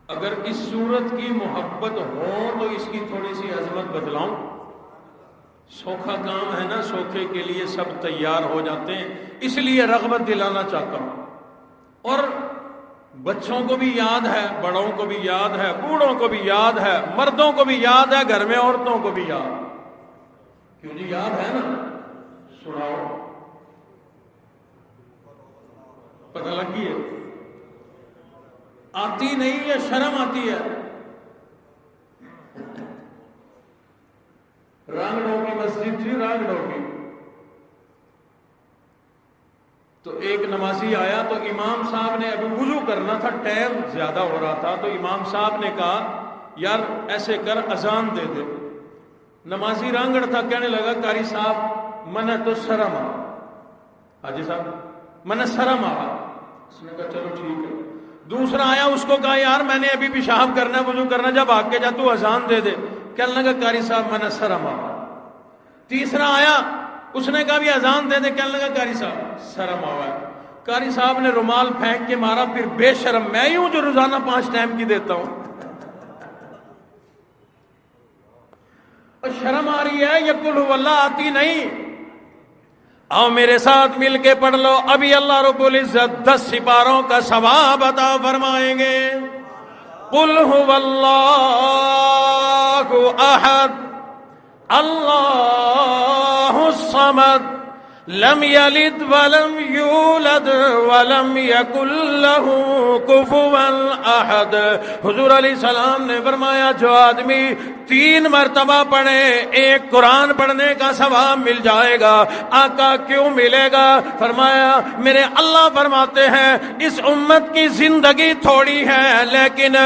اگر اس سورت کی محبت ہو تو اس کی تھوڑی سی عظمت بتلاؤں. سوکھا کام ہے نا، سوکھے کے لیے سب تیار ہو جاتے ہیں، اس لیے رغبت دلانا چاہتا ہوں. اور بچوں کو بھی یاد ہے، بڑوں کو بھی یاد ہے، بوڑھوں کو بھی یاد ہے، مردوں کو بھی یاد ہے، گھر میں عورتوں کو بھی یاد. کیوں جی یاد ہے نا؟ سناؤ، پتہ لگ گئی ہے. آتی نہیں ہے، شرم آتی ہے. رانگڑوں کی مسجد تھی، رانگڑوں کی. تو ایک نمازی آیا تو امام صاحب نے ابھی وضو کرنا تھا، ٹائم زیادہ ہو رہا تھا، تو امام صاحب نے کہا یار ایسے کر اذان دے دے. نمازی رانگڑ تھا، کہنے لگا قاری صاحب منہ تو شرم آ. حاجی صاحب منہ شرم آ. اس نے کہا چلو ٹھیک ہے. دوسرا آیا، اس کو کہا یار میں نے ابھی پیشاب کرنا ہے، وضو کرنا، جب آگ کے جا تو اذان دے دے. کہنے لگا قاری صاحب منہ شرم آ. تیسرا آیا، اس نے کہا بھی اذان دے دے. کہنے لگا قاری صاحب شرم آ. قاری صاحب نے رومال پھینک کے مارا، پھر بے شرم میں ہی ہوں جو روزانہ 5 ٹائم کی دیتا ہوں. اور شرم آ رہی ہے، یہ قل هو اللہ آتی نہیں. آؤ میرے ساتھ مل کے پڑھ لو. ابھی اللہ رب العزت 10 سپاروں کا ثواب عطا فرمائیں گے. قل هو اللہ احد اللہ الصمد لم یلد ولم یولد ولم یکن لہ کفوا احد. حضور علیہ السلام نے فرمایا جو آدمی 3 مرتبہ پڑھے، ایک قرآن پڑھنے کا ثواب مل جائے گا. آقا کیوں ملے گا؟ فرمایا میرے اللہ فرماتے ہیں اس امت کی زندگی تھوڑی ہے لیکن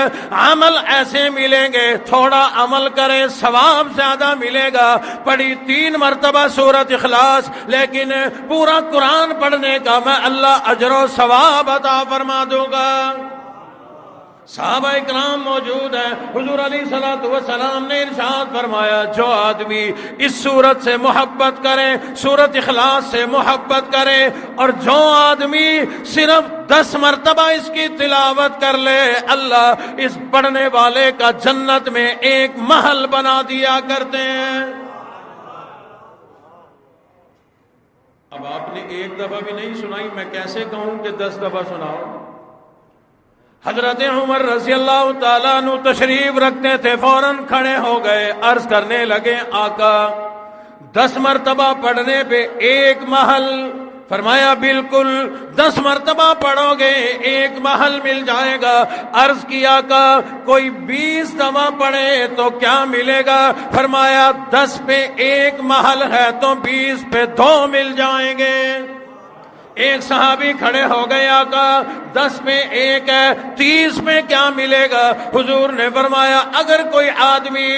عمل ایسے ملیں گے، تھوڑا عمل کرے ثواب زیادہ ملے گا. پڑھی 3 مرتبہ سورۃ اخلاص، لیکن پورا قرآن پڑھنے کا میں اللہ اجر و ثواب عطا فرما دوں گا. صحابہ اکرام موجود ہیں. حضور علیہ الصلوۃ والسلام نے ارشاد فرمایا جو آدمی اس سورت سے محبت کرے، سورت اخلاص سے محبت کرے، اور جو آدمی صرف 10 مرتبہ اس کی تلاوت کر لے، اللہ اس پڑھنے والے کا جنت میں ایک محل بنا دیا کرتے ہیں. اب آپ نے ایک دفعہ بھی نہیں سنائی، میں کیسے کہوں کہ 10 دفعہ سناؤ. حضرت عمر رضی اللہ تعالیٰ عنہ تشریف رکھتے تھے، فوراً کھڑے ہو گئے، عرض کرنے لگے آقا 10 مرتبہ پڑھنے پہ ایک محل. فرمایا بالکل 10 مرتبہ پڑھو گے ایک محل مل جائے گا. عرض کیا آقا کوئی 20 دفعہ پڑھے تو کیا ملے گا؟ فرمایا 10 پہ ایک محل ہے تو 20 پہ 2 مل جائیں گے. ایک صحابی کھڑے ہو گئے آقا 10 میں 1 ہے، 30 میں کیا ملے گا؟ حضور نے فرمایا اگر کوئی آدمی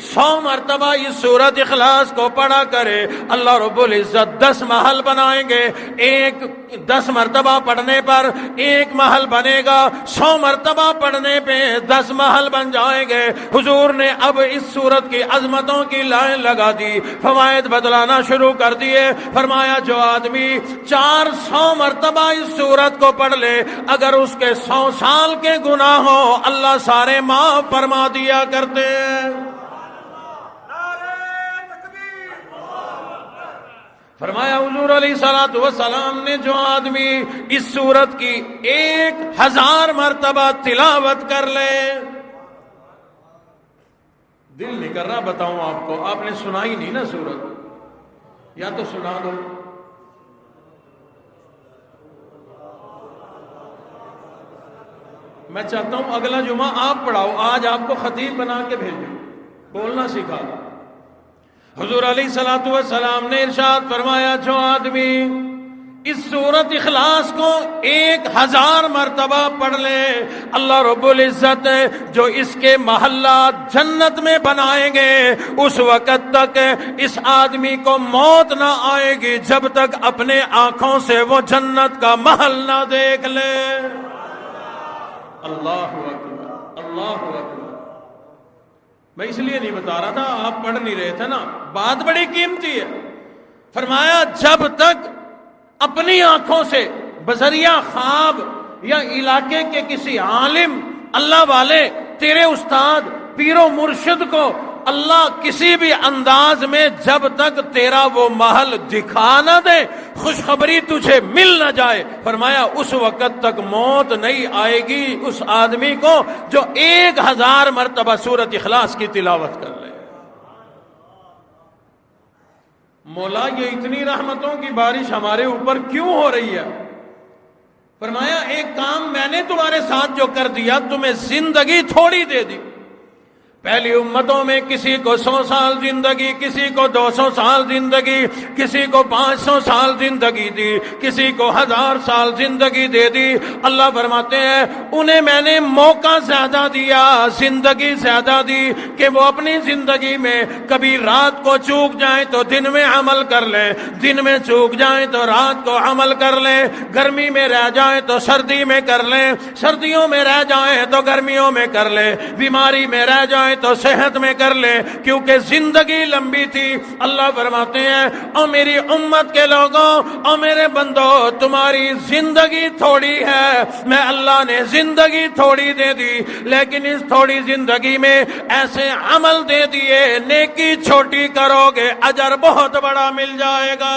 100 مرتبہ اس سورۃ اخلاص کو پڑھا کرے، اللہ رب العزت 10 محل بنائیں گے. ایک 10 مرتبہ پڑھنے پر 1 محل بنے گا، 100 مرتبہ پڑھنے پہ 10 محل بن جائیں گے. حضور نے اب اس سورت کی عظمتوں کی لائن لگا دی، فوائد بدلانا شروع کر دیے. فرمایا جو آدمی 400 مرتبہ اس سورت کو پڑھ لے، اگر اس کے 100 سال کے گناہ ہوں اللہ سارے معاف فرما دیا کرتے ہیں. فرمایا حضور علیہ الصلوۃ والسلام نے جو آدمی اس سورت کی 1000 مرتبہ تلاوت کر لے، دل نہیں کر رہا بتاؤں آپ کو، آپ نے سنا ہی نہیں نا سورت، یا تو سنا دو۔ میں چاہتا ہوں اگلا جمعہ آپ پڑھاؤ، آج آپ کو خطیب بنا کے بھیجو، بولنا سکھا دو۔ حضور علیہ الصلوۃ والسلام نے ارشاد فرمایا جو آدمی اس سورت اخلاص کو 1000 مرتبہ پڑھ لے، اللہ رب العزت جو اس کے محلات جنت میں بنائیں گے، اس وقت تک اس آدمی کو موت نہ آئے گی جب تک اپنے آنکھوں سے وہ جنت کا محل نہ دیکھ لے۔ اللہ اکبر، اللہ اکبر۔ میں اس لیے نہیں بتا رہا تھا، آپ پڑھ نہیں رہے تھے نا، بات بڑی قیمتی ہے۔ فرمایا جب تک اپنی آنکھوں سے بذریعہ خواب یا علاقے کے کسی عالم، اللہ والے، تیرے استاد، پیر و مرشد کو اللہ کسی بھی انداز میں جب تک تیرا وہ محل دکھا نہ دے، خوشخبری تجھے مل نہ جائے، فرمایا اس وقت تک موت نہیں آئے گی اس آدمی کو جو 1000 مرتبہ سورت اخلاص کی تلاوت کر لے۔ مولا یہ اتنی رحمتوں کی بارش ہمارے اوپر کیوں ہو رہی ہے؟ فرمایا ایک کام میں نے تمہارے ساتھ جو کر دیا، تمہیں زندگی تھوڑی دے دی۔ پہلی امتوں میں کسی کو 100 سال زندگی، کسی کو 200 سال زندگی، کسی کو 500 سال زندگی دی، کسی کو 1000 سال زندگی دے دی۔ اللہ فرماتے ہیں انہیں میں نے موقع زیادہ دیا، زندگی زیادہ دی کہ وہ اپنی زندگی میں کبھی رات کو چوک جائیں تو دن میں عمل کر لیں، دن میں چوک جائیں تو رات کو عمل کر لیں، گرمی میں رہ جائیں تو سردی میں کر لیں، سردیوں میں رہ جائیں تو گرمیوں میں کر لیں، بیماری میں رہ جائیں تو صحت میں کر لے، کیونکہ زندگی لمبی تھی۔ اللہ فرماتے ہیں او میری امت کے لوگوں، او میرے بندو، تمہاری زندگی تھوڑی ہے، میں اللہ نے زندگی تھوڑی دے دی، لیکن اس تھوڑی زندگی میں ایسے عمل دے دیے، نیکی چھوٹی کرو گے اجر بہت بڑا مل جائے گا۔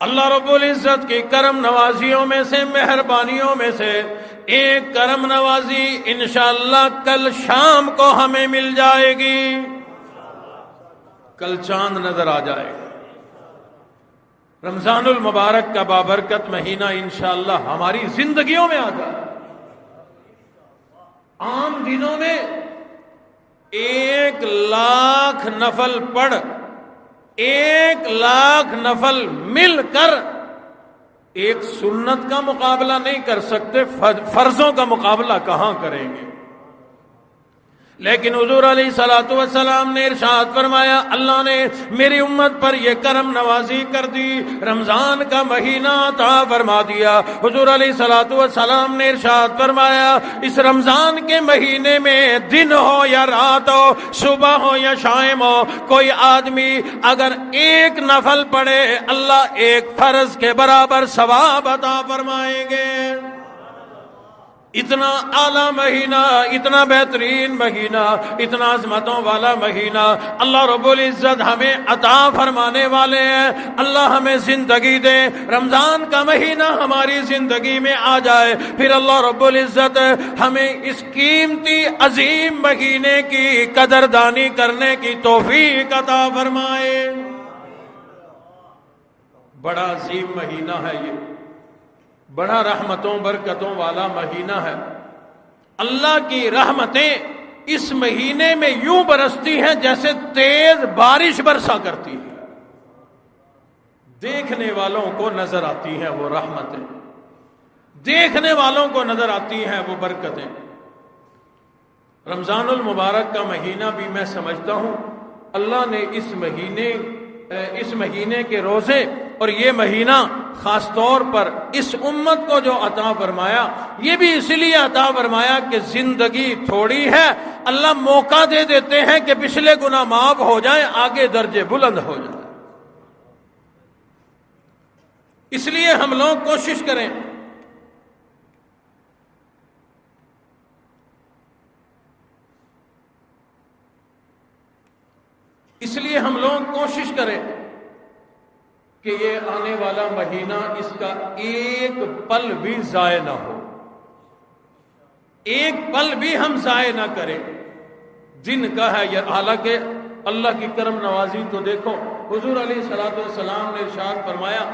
اللہ رب العزت کی کرم نوازیوں میں سے، مہربانیوں میں سے ایک کرم نوازی انشاءاللہ کل شام کو ہمیں مل جائے گی۔ کل چاند نظر آ جائے گا۔ رمضان المبارک کا بابرکت مہینہ انشاءاللہ ہماری زندگیوں میں آ جائے۔ عام دنوں میں 1,00,000 نفل پڑھ، 1,00,000 نفل مل کر ایک سنت کا مقابلہ نہیں کر سکتے، فرضوں کا مقابلہ کہاں کریں گے؟ لیکن حضور علیہ الصلوۃ والسلام نے ارشاد فرمایا اللہ نے میری امت پر یہ کرم نوازی کر دی، رمضان کا مہینہ عطا فرما دیا۔ حضور علیہ الصلوۃ والسلام نے ارشاد فرمایا اس رمضان کے مہینے میں دن ہو یا رات ہو، صبح ہو یا شام ہو، کوئی آدمی اگر 1 نفل پڑھے اللہ 1 فرض کے برابر ثواب عطا فرمائیں گے۔ اتنا اعلیٰ مہینہ، اتنا بہترین مہینہ، اتنا عظمتوں والا مہینہ اللہ رب العزت ہمیں عطا فرمانے والے ہیں۔ اللہ ہمیں زندگی دے، رمضان کا مہینہ ہماری زندگی میں آ جائے، پھر اللہ رب العزت ہمیں اس قیمتی عظیم مہینے کی قدردانی کرنے کی توفیق عطا فرمائے۔ بڑا عظیم مہینہ ہے یہ، بڑا رحمتوں برکتوں والا مہینہ ہے۔ اللہ کی رحمتیں اس مہینے میں یوں برستی ہیں جیسے تیز بارش برسا کرتی ہے، دیکھنے والوں کو نظر آتی ہیں وہ رحمتیں، دیکھنے والوں کو نظر آتی ہیں وہ برکتیں۔ رمضان المبارک کا مہینہ بھی میں سمجھتا ہوں اللہ نے اس مہینے کے روزے اور یہ مہینہ خاص طور پر اس امت کو جو عطا فرمایا، یہ بھی اس لیے عطا فرمایا کہ زندگی تھوڑی ہے، اللہ موقع دے دیتے ہیں کہ پچھلے گناہ معاف ہو جائیں، آگے درجے بلند ہو جائیں۔ اس لیے ہم لوگ کوشش کریں کہ یہ آنے والا مہینہ اس کا ایک پل بھی ضائع نہ ہو۔ ایک پل بھی ہم ضائع نہ کریں دن کا ہے یہ. حالانکہ اللہ کی کرم نوازی تو دیکھو، حضور علیہ الصلوۃ والسلام نے ارشاد فرمایا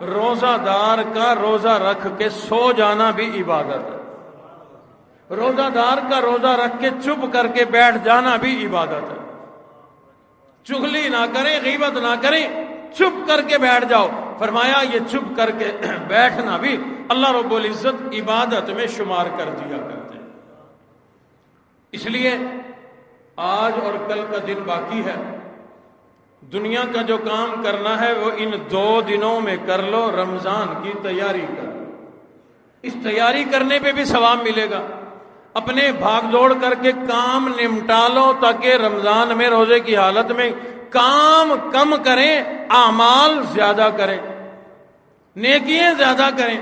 روزہ دار کا روزہ رکھ کے سو جانا بھی عبادت ہے. روزہ دار کا روزہ رکھ کے چپ کر کے بیٹھ جانا بھی عبادت ہے. چغلی نہ کریں، غیبت نہ کریں، چپ کر کے بیٹھ جاؤ. فرمایا یہ چپ کر کے بیٹھنا بھی اللہ رب العزت عبادت میں شمار کر دیا کرتے ہیں. اس لیے آج اور کل کا دن باقی ہے. دنیا کا جو کام کرنا ہے وہ ان 2 دنوں میں کر لو. رمضان کی تیاری کر لو. اس تیاری کرنے پہ بھی ثواب ملے گا. اپنے بھاگ دوڑ کر کے کام نمٹا لو تاکہ رمضان میں روزے کی حالت میں کام کم کریں، اعمال زیادہ کریں، نیکیاں زیادہ کریں.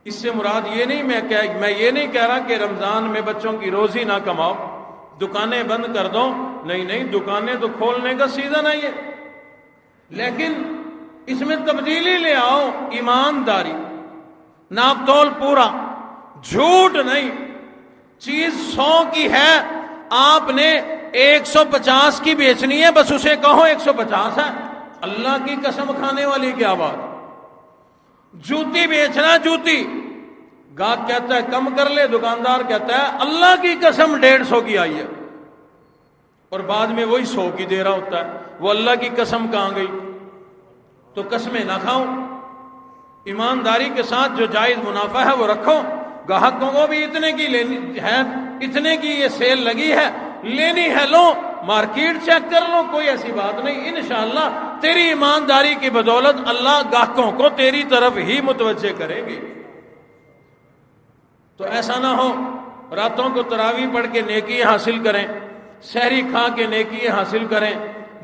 اس سے مراد یہ نہیں، میں یہ نہیں کہہ رہا کہ رمضان میں بچوں کی روزی نہ کماؤ، دکانیں بند کر دو. نہیں، دکانیں تو کھولنے کا سیزن ہے یہ. لیکن اس میں تبدیلی لے آؤ. ایمانداری، ناپ تول پورا، جھوٹ نہیں. چیز 100 کی ہے، آپ نے 150 کی بیچنی ہے، بس اسے کہو 150 ہے. اللہ کی قسم کھانے والی کیا بات. جوتی بیچنا، جوتی گاہک کہتا ہے کم کر لے، دکاندار کہتا ہے اللہ کی قسم 150 کی آئی ہے، اور بعد میں وہی 100 کی دے رہا ہوتا ہے. وہ اللہ کی قسم کہاں گئی؟ تو قسمیں نہ کھاؤ. ایمانداری کے ساتھ جو جائز منافع ہے وہ رکھو. گاہکوں کو بھی اتنے کی لینی ہے، اتنے کی یہ سیل لگی ہے، لینی ہے لو. مارکیٹ چیک کر لو، کوئی ایسی بات نہیں. انشاءاللہ تیری ایمانداری کی بدولت اللہ گاہکوں کو تیری طرف ہی متوجہ کریں گے. تو ایسا نہ ہو راتوں کو تراویح پڑھ کے نیکی حاصل کریں، سحری کھا کے نیکی حاصل کریں،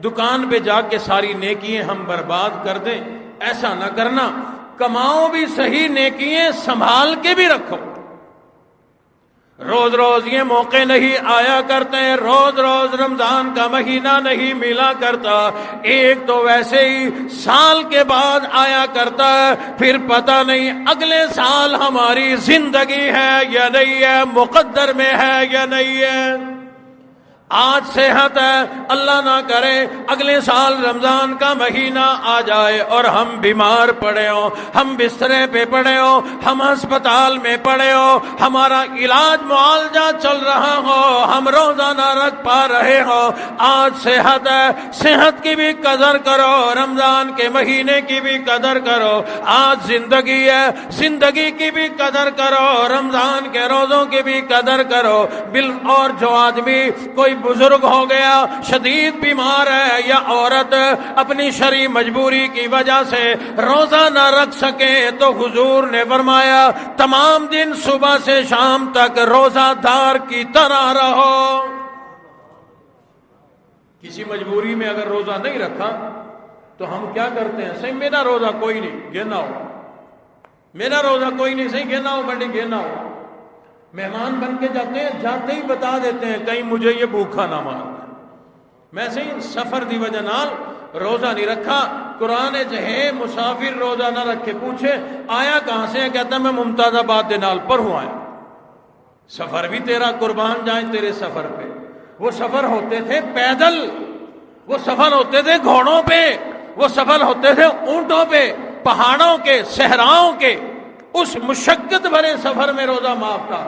دکان پہ جا کے ساری نیکیاں ہم برباد کر دیں. ایسا نہ کرنا. کماؤ بھی صحیح، نیکیاں سنبھال کے بھی رکھو. روز روز یہ موقع نہیں آیا کرتے، روز روز رمضان کا مہینہ نہیں ملا کرتا. ایک تو ویسے ہی سال کے بعد آیا کرتا ہے، پھر پتہ نہیں اگلے سال ہماری زندگی ہے یا نہیں ہے، مقدر میں ہے یا نہیں ہے. آج صحت ہے، اللہ نہ کرے اگلے سال رمضان کا مہینہ آ جائے اور ہم بیمار پڑے ہوں، ہم بسترے پہ پڑے ہوں، ہم ہسپتال میں پڑے ہوں، ہمارا علاج معالجہ چل رہا ہو، ہم روزہ نہ رکھ پا رہے ہوں. آج صحت ہے، صحت کی بھی قدر کرو، رمضان کے مہینے کی بھی قدر کرو. آج زندگی ہے، زندگی کی بھی قدر کرو، رمضان کے روزوں کی بھی قدر کرو. اور جو آدمی کوئی بزرگ ہو گیا، شدید بیمار ہے، یا عورت اپنی شرعی مجبوری کی وجہ سے روزہ نہ رکھ سکے، تو حضور نے فرمایا تمام دن صبح سے شام تک روزہ دار کی طرح رہو. کسی مجبوری میں اگر روزہ نہیں رکھا تو ہم کیا کرتے ہیں؟ صحیح میرا روزہ کوئی نہیں، گنا ہو، میرا روزہ کوئی نہیں، صحیح گنا ہو بڑی گنا ہو. مہمان بن کے جاتے ہیں، جاتے ہی بتا دیتے ہیں کہیں مجھے یہ بھوکا نہ مار. میں صحیح سفر دی وجہ نال روزہ نہیں رکھا. قرآن چاہے مسافر روزہ نہ رکھے، پوچھے آیا کہاں سے، کہتا میں ممتاز آباد دے نال پرہوں آیا. سفر بھی تیرا، قربان جائیں تیرے سفر پہ. وہ سفر ہوتے تھے پیدل، وہ سفر ہوتے تھے گھوڑوں پہ، وہ سفر ہوتے تھے اونٹوں پہ، پہاڑوں کے، صحراؤں کے. اس مشقت بھرے سفر میں روزہ معاف تھا.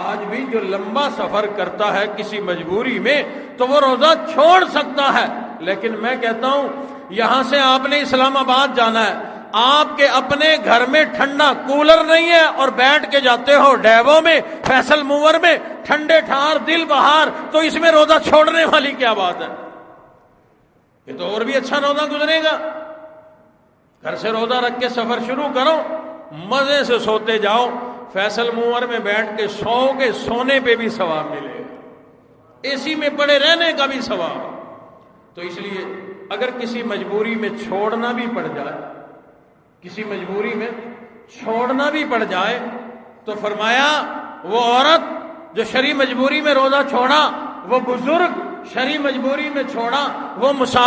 آج بھی جو لمبا سفر کرتا ہے کسی مجبوری میں تو وہ روزہ چھوڑ سکتا ہے. لیکن میں کہتا ہوں یہاں سے آپ نے اسلام آباد جانا ہے، آپ کے اپنے گھر میں ٹھنڈا کولر نہیں ہے اور بیٹھ کے جاتے ہو ڈیووں میں، فیصل موور میں، ٹھنڈے ٹھار دل بہار، تو اس میں روزہ چھوڑنے والی کیا بات ہے؟ یہ تو اور بھی اچھا روزہ گزرے گا. گھر سے روزہ رکھ کے سفر شروع کرو، مزے سے سوتے جاؤ. فیصل موور میں بیٹھ کے سو کے سونے پہ بھی ثواب ملے گا، اے سی میں پڑے رہنے کا بھی ثواب. تو اس لیے اگر کسی مجبوری میں چھوڑنا بھی پڑ جائے، کسی مجبوری میں چھوڑنا بھی پڑ جائے، تو فرمایا وہ عورت جو شرعی مجبوری میں روزہ چھوڑا، وہ بزرگ شرعی مجبوری میں چھوڑا، وہ مسافر